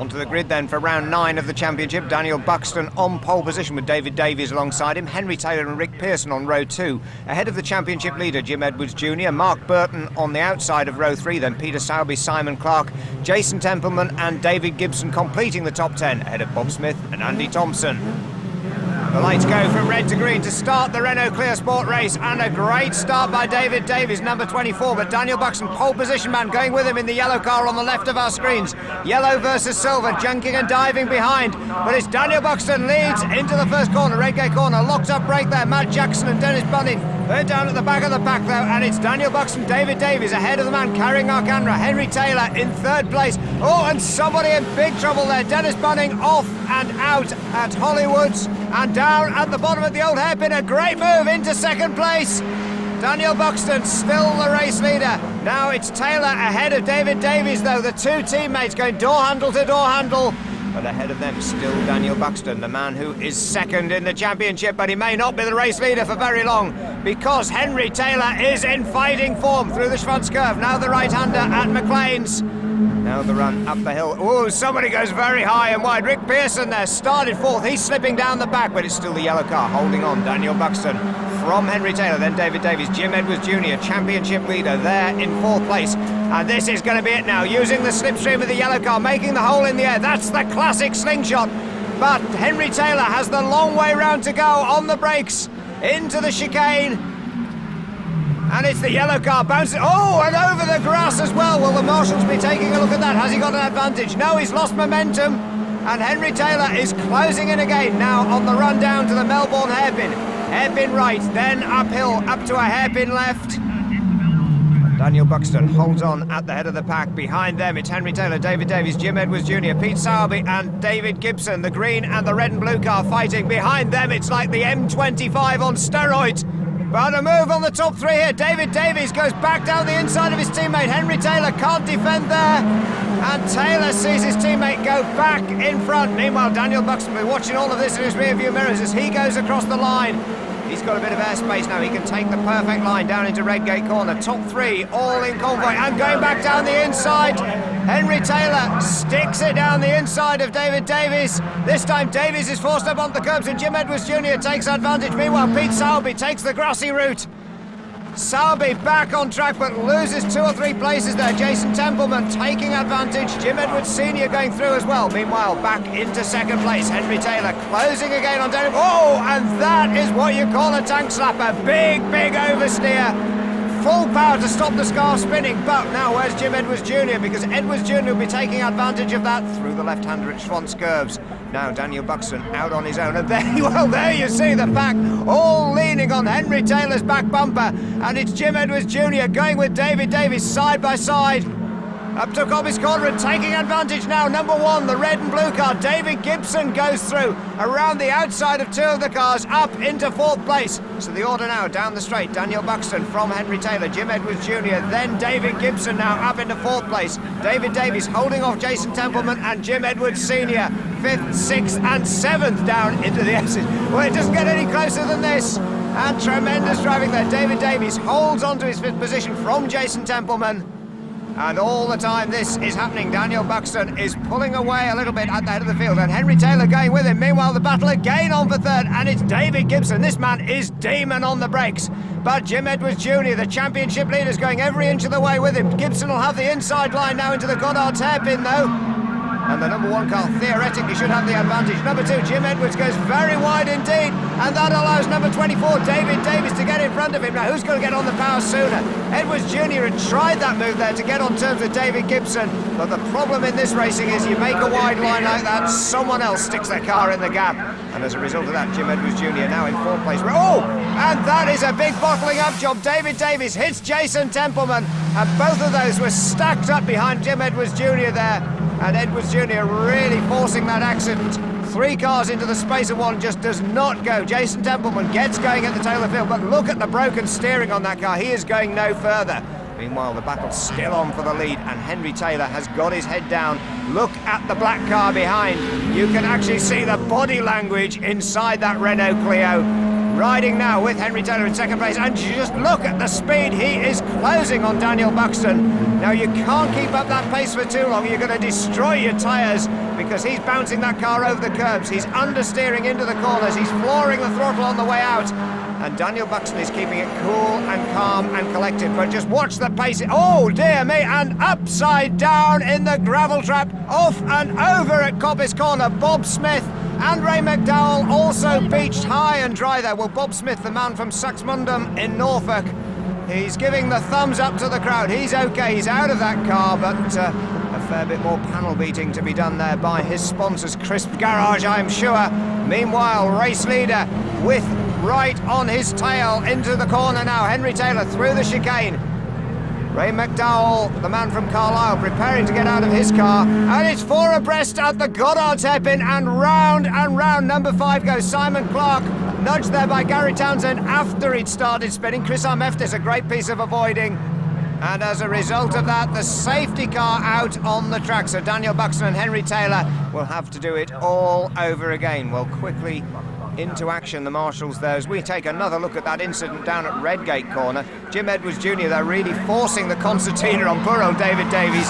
Onto the grid then for round 9 of the championship. Daniel Buxton on pole position with David Davies alongside him. Henry Taylor and Rick Pearson on row 2. Ahead of the championship leader, Jim Edwards Jr. Mark Burton on the outside of row 3. Then Peter Sowerby, Simon Clark, Jason Templeman and David Gibson completing the top 10. Ahead of Bob Smith and Andy Thompson. The lights go from red to green to start the Renault Clio Sport race, and a great start by David Davies, number 24, but Daniel Buxton, pole position man, going with him in the yellow car on the left of our screens. Yellow versus silver, junking and diving behind, but it's Daniel Buxton leads into the first corner, Redgate corner, locked up break there, Matt Jackson and Dennis Bunning. They're down at the back of the pack though, and it's Daniel Buxton, David Davies ahead of the man carrying our camera, Henry Taylor in third place. Oh, and somebody in big trouble there, Dennis Bunning off and out at Hollywoods, and down at the bottom of the old hairpin, a great move into second place. Daniel Buxton still the race leader. Now it's Taylor ahead of David Davies though, the two teammates going door handle to door handle. But ahead of them still Daniel Buxton, the man who is second in the championship, but he may not be the race leader for very long because Henry Taylor is in fighting form through the Schwanz curve. Now the right-hander at McLean's. Now the run up the hill. Oh, somebody goes very high and wide. Rick Pearson there started fourth. He's slipping down the back, but it's still the yellow car holding on. Daniel Buxton from Henry Taylor, then David Davies. Jim Edwards Jr., championship leader, there in fourth place. And this is going to be it now, using the slipstream of the yellow car, making the hole in the air. That's the classic slingshot. But Henry Taylor has the long way round to go on the brakes into the chicane. And it's the yellow car bouncing. Oh, and over the grass as well. Will the marshals be taking a look at that? Has he got an advantage? No, he's lost momentum. And Henry Taylor is closing in again now on the run down to the Melbourne hairpin. Hairpin right, then uphill, up to a hairpin left. Daniel Buxton holds on at the head of the pack. Behind them, it's Henry Taylor, David Davies, Jim Edwards Jr., Pete Sowerby and David Gibson. The green and the red and blue car fighting. Behind them, it's like the M25 on steroids. But a move on the top three here. David Davies goes back down the inside of his teammate. Henry Taylor can't defend there. And Taylor sees his teammate go back in front. Meanwhile, Daniel Buxton will be watching all of this in his rearview mirrors as he goes across the line. He's got a bit of airspace now. He can take the perfect line down into Redgate corner. Top three all in convoy and going back down the inside. Henry Taylor sticks it down the inside of David Davies. This time Davies is forced up onto the curbs and Jim Edwards Jr. takes advantage. Meanwhile, Pete Sowerby takes the grassy route. Sowerby back on track but loses 2 or 3 places there. Jason Templeman taking advantage. Jim Edwards Sr. going through as well. Meanwhile, back into second place. Henry Taylor closing again on Daniel. Oh, and that is what you call a tank slapper. Big, big oversteer. Full power to stop the scarf spinning, but now where's Jim Edwards Jr.? Because Edwards Jr. will be taking advantage of that through the left-hander at Schwanz curves. Now Daniel Buxton out on his own, and there you see the pack all leaning on Henry Taylor's back bumper, and it's Jim Edwards Jr. going with David Davies side by side. Up to Cobby's corner and taking advantage now. Number 1, the red and blue car. David Gibson goes through around the outside of 2 of the cars up into 4th place. So the order now down the straight. Daniel Buxton from Henry Taylor, Jim Edwards Jr., then David Gibson now up into 4th place. David Davies holding off Jason Templeman and Jim Edwards Sr. 5th, 6th and 7th down into the S's. Well, it doesn't get any closer than this. And tremendous driving there. David Davies holds on to his 5th position from Jason Templeman. And all the time this is happening, Daniel Buxton is pulling away a little bit at the head of the field, and Henry Taylor going with him. Meanwhile, the battle again on for 3rd, and it's David Gibson. This man is demon on the brakes. But Jim Edwards Jr., the championship leader, is going every inch of the way with him. Gibson will have the inside line now into the Goddard's hairpin, though. And the number 1 car theoretically should have the advantage. Number 2, Jim Edwards, goes very wide indeed, and that allows number 24, David Davies, to get in front of him. Now, who's going to get on the power sooner? Edwards Jr. had tried that move there to get on terms with David Gibson, but the problem in this racing is you make a wide line like that, someone else sticks their car in the gap. And as a result of that, Jim Edwards Jr. now in 4th place. Oh, and that is a big bottling up job. David Davies hits Jason Templeman, and both of those were stacked up behind Jim Edwards Jr. there. And Edwards Jr. really forcing that accident. 3 cars into the space of 1 just does not go. Jason Templeman gets going at the tail of the field, but look at the broken steering on that car. He is going no further. Meanwhile, the battle's still on for the lead, and Henry Taylor has got his head down. Look at the black car behind. You can actually see the body language inside that Renault Clio. riding now with Henry Taylor in second place, and just look at the speed. He is closing on Daniel Buxton. Now you can't keep up that pace for too long. You're going to destroy your tyres, because he's bouncing that car over the curbs. He's understeering into the corners. He's flooring the throttle on the way out. And Daniel Buxton is keeping it cool and calm and collected. But just watch the pace. Oh, dear me. And upside down in the gravel trap. Off and over at Coppice Corner. Bob Smith and Ray McDowell also beached high and dry there. Well, Bob Smith, the man from Saxmundham in Norfolk, he's giving the thumbs up to the crowd. He's okay. He's out of that car, but a fair bit more panel beating to be done there by his sponsors, Crisp Garage, I'm sure. Meanwhile, race leader with right on his tail into the corner now. Henry Taylor through the chicane. Ray McDowell, the man from Carlisle, preparing to get out of his car. And it's four abreast at the Goddard's hairpin, and round. Number 5 goes Simon Clark, nudged there by Gary Townsend after he'd started spinning. Chris Armeftis, a great piece of avoiding. And as a result of that, the safety car out on the track. So Daniel Buxton and Henry Taylor will have to do it all over again. Well, quickly into action, the marshals there, as we take another look at that incident down at Redgate Corner. Jim Edwards Jr., they're really forcing the concertina on poor old David Davies.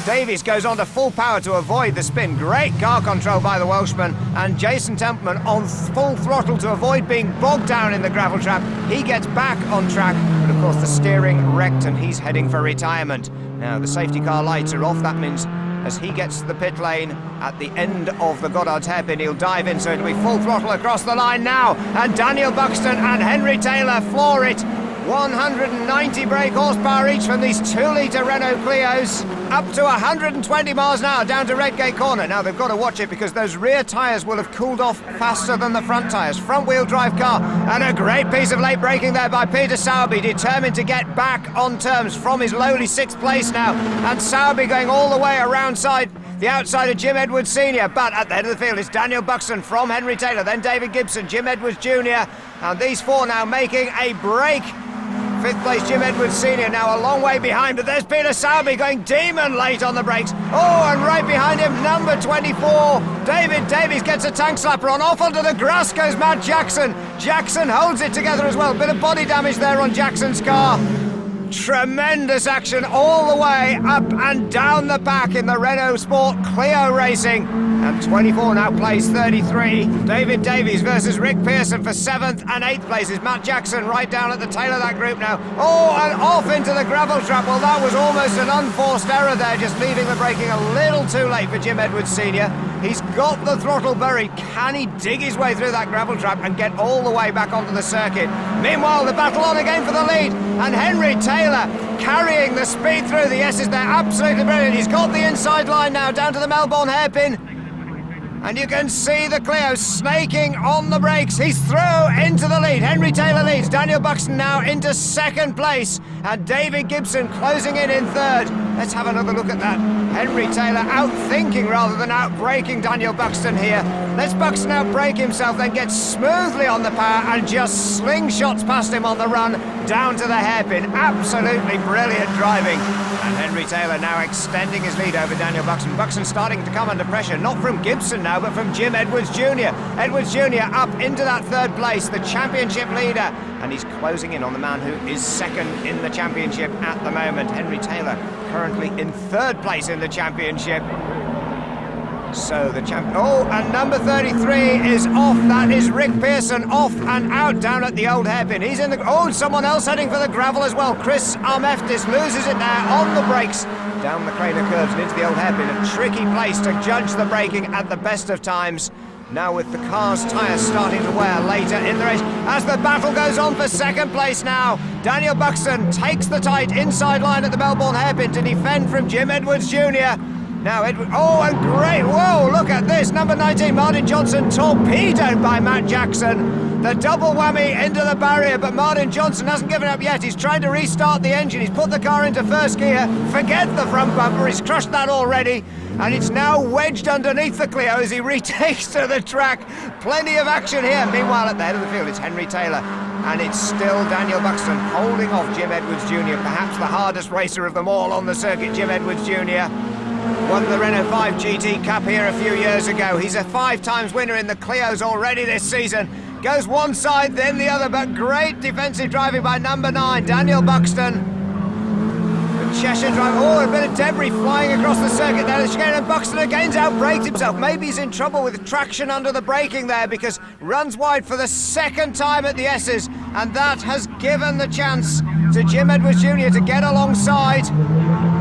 Davies goes on to full power to avoid the spin. Great car control by the Welshman. And Jason Templeman on full throttle to avoid being bogged down in the gravel trap. He gets back on track, but of course the steering wrecked and he's heading for retirement. Now the safety car lights are off. That means as he gets to the pit lane at the end of the Goddard's hairpin, he'll dive in, so it'll be full throttle across the line now. And Daniel Buxton and Henry Taylor floor it. 190 brake horsepower each from these 2-litre Renault Clios, up to 120 miles an hour down to Redgate Corner. Now they've got to watch it, because those rear tyres will have cooled off faster than the front tyres. Front-wheel drive car, and a great piece of late braking there by Peter Sowerby, determined to get back on terms from his lowly 6th place now. And Sowerby going all the way around the outside of Jim Edwards Sr. But at the head of the field is Daniel Buxton from Henry Taylor, then David Gibson, Jim Edwards Jr. And these four now making a break. 5th place Jim Edwards Sr. now a long way behind, but there's Peter Sowerby going demon late on the brakes. Oh, and right behind him, number 24, David Davies gets a tank slapper on. Off onto the grass goes Matt Jackson. Jackson holds it together as well. Bit of body damage there on Jackson's car. Tremendous action all the way up and down the back in the Renault Sport Clio Racing. And 24 now plays 33. David Davies versus Rick Pearson for 7th and 8th places. Matt Jackson right down at the tail of that group now. Oh, and off into the gravel trap. Well, that was almost an unforced error there, just leaving the braking a little too late for Jim Edwards Sr. He's got the throttle buried. Can he dig his way through that gravel trap and get all the way back onto the circuit? Meanwhile, the battle on again for the lead. And Henry Taylor carrying the speed through. The S's there, absolutely brilliant. He's got the inside line now down to the Melbourne hairpin. And you can see the Clio snaking on the brakes. He's through into the lead. Henry Taylor leads. Daniel Buxton now into 2nd place. And David Gibson closing in 3rd. Let's have another look at that. Henry Taylor outthinking rather than outbraking Daniel Buxton here. Let's Buxton outbrake himself, then gets smoothly on the power and just slingshots past him on the run down to the hairpin. Absolutely brilliant driving. And Henry Taylor now extending his lead over Daniel Buxton. Buxton starting to come under pressure, not from Gibson now, but from Jim Edwards Jr. Edwards Jr. up into that 3rd place, the championship leader. And he's closing in on the man who is 2nd in the championship at the moment. Henry Taylor currently in 3rd place in the championship. So the and number 33 is off. That is Rick Pearson, off and out down at the old hairpin. He's in the... someone else heading for the gravel as well. Chris Armeftis loses it there on the brakes. Down the Crater curves and into the old hairpin. A tricky place to judge the braking at the best of times. Now with the car's tyres starting to wear later in the race. As the battle goes on for 2nd place now. Daniel Buxton takes the tight inside line at the Melbourne hairpin to defend from Jim Edwards Jr. Now Edward, and great, whoa, look at this. Number 19, Martin Johnson, torpedoed by Matt Jackson. The double whammy into the barrier, but Martin Johnson hasn't given up yet. He's trying to restart the engine. He's put the car into 1st gear. Forget the front bumper, he's crushed that already. And it's now wedged underneath the Clio as he retakes to the track. Plenty of action here. Meanwhile, at the head of the field, it's Henry Taylor. And it's still Daniel Buxton holding off Jim Edwards Jr., perhaps the hardest racer of them all on the circuit, Jim Edwards Jr. Won the Renault 5 GT Cup here a few years ago. He's a 5 times winner in the Clios already this season. Goes one side, then the other, but great defensive driving by number 9, Daniel Buxton. Cheshire drive, oh, a bit of debris flying across the circuit there. And Buxton again's outbraked himself. Maybe he's in trouble with traction under the braking there, because runs wide for the second time at the S's, and that has given the chance to Jim Edwards Jr. to get alongside.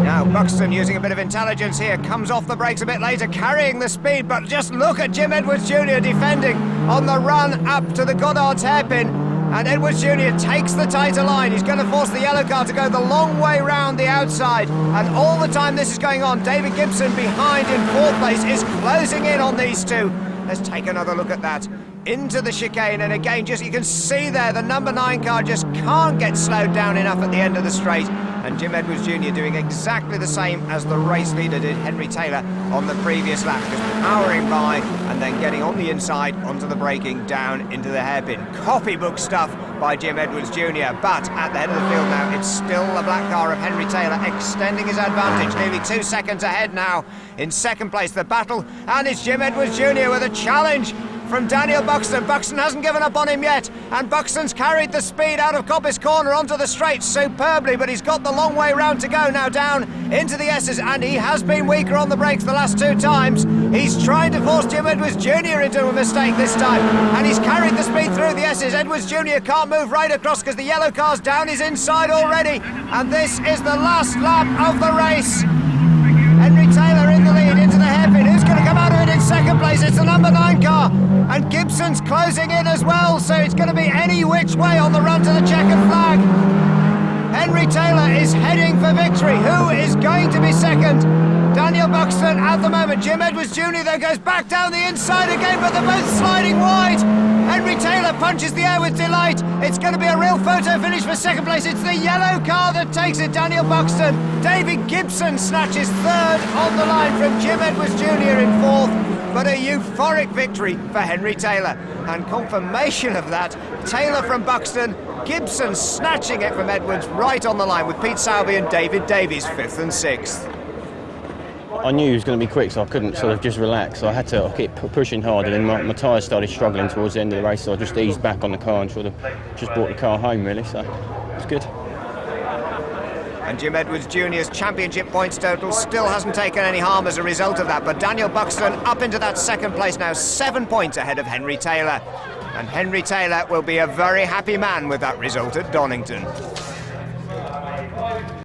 Now Buxton, using a bit of intelligence here, comes off the brakes a bit later, carrying the speed, but just look at Jim Edwards Jr. defending on the run up to the Goddard's hairpin. And Edwards Jr. takes the tighter line. He's going to force the yellow car to go the long way round the outside. And all the time this is going on, David Gibson behind in 4th place is closing in on these two. Let's take another look at that. Into the chicane, and again, just you can see there, the number 9 car just can't get slowed down enough at the end of the straight. And Jim Edwards Jr. doing exactly the same as the race leader did, Henry Taylor, on the previous lap, just powering by and then getting on the inside onto the braking down into the hairpin. Copybook stuff by Jim Edwards Jr. But at the head of the field now, it's still the black car of Henry Taylor extending his advantage, nearly 2 seconds ahead now. In 2nd place, the battle, and it's Jim Edwards Jr. with a challenge from Daniel Buxton. Buxton hasn't given up on him yet, and Buxton's carried the speed out of Coppice Corner onto the straight superbly, but he's got the long way round to go now down into the S's, and he has been weaker on the brakes the last 2 times. He's trying to force Jim Edwards Jr. into a mistake this time, and he's carried the speed through the S's. Edwards Jr. can't move right across because the yellow car's down his inside already, and this is the last lap of the race. Henry Taylor in the lead into the hairpin. Who's going to come out of it in 2nd place? It's the number 9 car. And Gibson's closing in as well, so it's going to be any which way on the run to the checkered flag. Henry Taylor is heading for victory. Who is going to be 2nd? Daniel Buxton at the moment. Jim Edwards Jr. then goes back down the inside again, but they're both sliding wide. Henry Taylor punches the air with delight. It's going to be a real photo finish for 2nd place. It's the yellow car that takes it, Daniel Buxton. David Gibson snatches 3rd on the line from Jim Edwards Jr. in 4th. But a euphoric victory for Henry Taylor. And confirmation of that, Taylor from Buxton, Gibson snatching it from Edwards right on the line with Pete Sowerby and David Davies 5th and 6th. I knew he was going to be quick, so I couldn't sort of just relax. So I had to keep pushing hard, and then my tyres started struggling towards the end of the race, so I just eased back on the car and sort of just brought the car home, really, so it's good. And Jim Edwards Jr.'s championship points total still hasn't taken any harm as a result of that, but Daniel Buxton up into that 2nd place now, 7 points ahead of Henry Taylor. And Henry Taylor will be a very happy man with that result at Donington.